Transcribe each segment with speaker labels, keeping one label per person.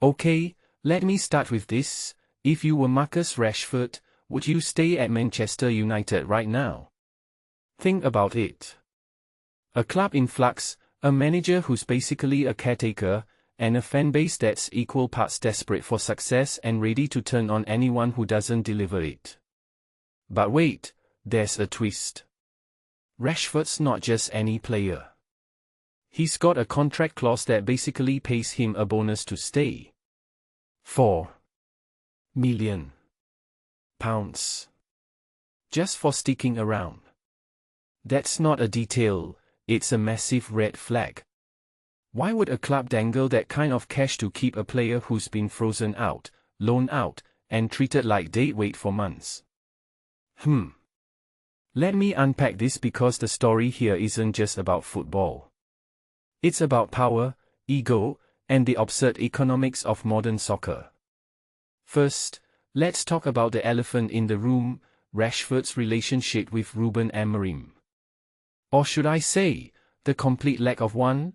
Speaker 1: Okay, let me start with this. If you were Marcus Rashford, would you stay at Manchester United right now? Think about it. A club in flux, a manager who's basically a caretaker, and a fanbase that's equal parts desperate for success and ready to turn on anyone who doesn't deliver it. But wait, there's a twist. Rashford's not just any player. He's got a contract clause that basically pays him a bonus to stay. £4 million. Just for sticking around. That's not a detail, it's a massive red flag. Why would a club dangle that kind of cash to keep a player who's been frozen out, loaned out, and treated like dead weight for months? Let me unpack this because the story here isn't just about football. It's about power, ego, and the absurd economics of modern soccer. First, let's talk about the elephant in the room, Rashford's relationship with Ruben Amorim. Or should I say, the complete lack of one?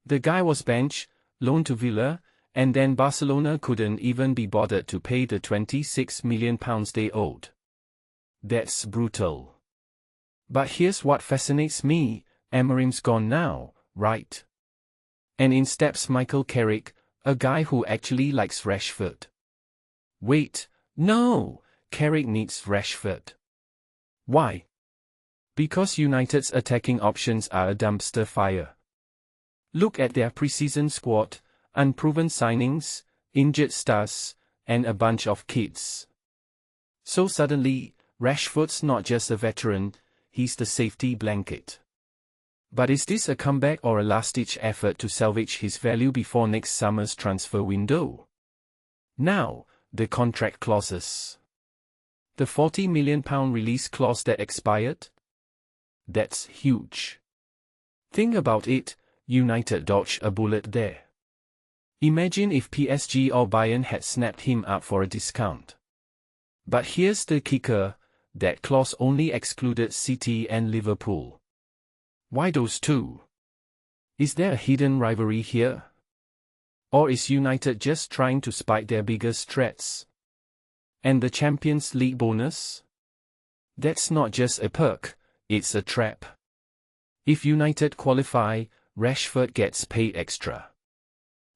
Speaker 1: The guy was benched, loaned to Villa, and then Barcelona couldn't even be bothered to pay the £26 million they owed. That's brutal. But here's what fascinates me, Amorim's gone now, right? And in steps Michael Carrick, a guy who actually likes Rashford. Wait, no, Carrick needs Rashford. Why? Because United's attacking options are a dumpster fire. Look at their preseason squad, unproven signings, injured stars, and a bunch of kids. So suddenly, Rashford's not just a veteran, he's the safety blanket. But is this a comeback or a last-ditch effort to salvage his value before next summer's transfer window? Now, the contract clauses. The £40 million release clause that expired? That's huge. Think about it, United dodged a bullet there. Imagine if PSG or Bayern had snapped him up for a discount. But here's the kicker, that clause only excluded City and Liverpool. Why those two? Is there a hidden rivalry here? Or is United just trying to spite their biggest threats? And the Champions League bonus? That's not just a perk, it's a trap. If United qualify, Rashford gets paid extra.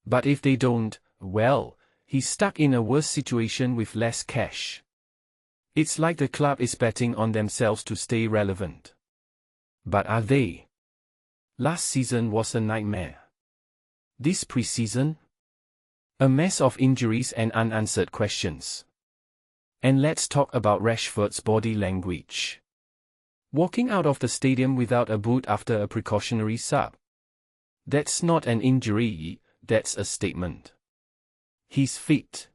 Speaker 1: But if they don't, well, he's stuck in a worse situation with less cash. It's like the club is betting on themselves to stay relevant. But are they? Last season was a nightmare. This preseason? A mess of injuries and unanswered questions. And let's talk about Rashford's body language. Walking out of the stadium without a boot after a precautionary sub. That's not an injury, that's a statement. He's fit.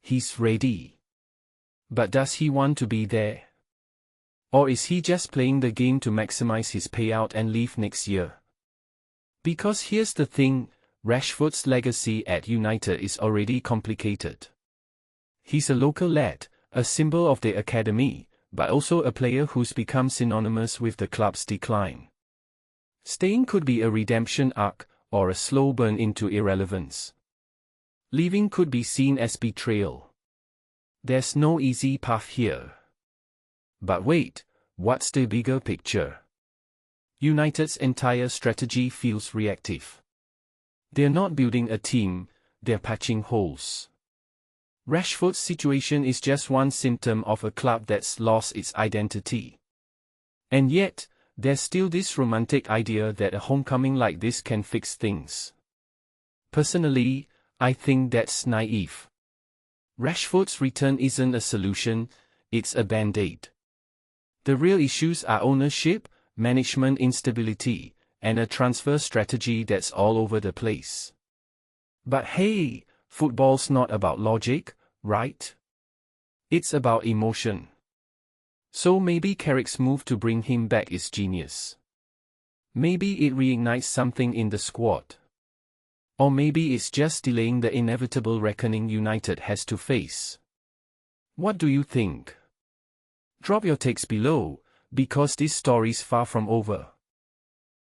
Speaker 1: He's ready. But does he want to be there? Or is he just playing the game to maximize his payout and leave next year? Because here's the thing, Rashford's legacy at United is already complicated. He's a local lad, a symbol of the academy, but also a player who's become synonymous with the club's decline. Staying could be a redemption arc, or a slow burn into irrelevance. Leaving could be seen as betrayal. There's no easy path here. But wait, what's the bigger picture? United's entire strategy feels reactive. They're not building a team, they're patching holes. Rashford's situation is just one symptom of a club that's lost its identity. And yet, there's still this romantic idea that a homecoming like this can fix things. Personally, I think that's naive. Rashford's return isn't a solution, it's a band-aid. The real issues are ownership, management instability, and a transfer strategy that's all over the place. But hey, football's not about logic, right? It's about emotion. So maybe Carrick's move to bring him back is genius. Maybe it reignites something in the squad. Or maybe it's just delaying the inevitable reckoning United has to face. What do you think? Drop your takes below, because this story's far from over.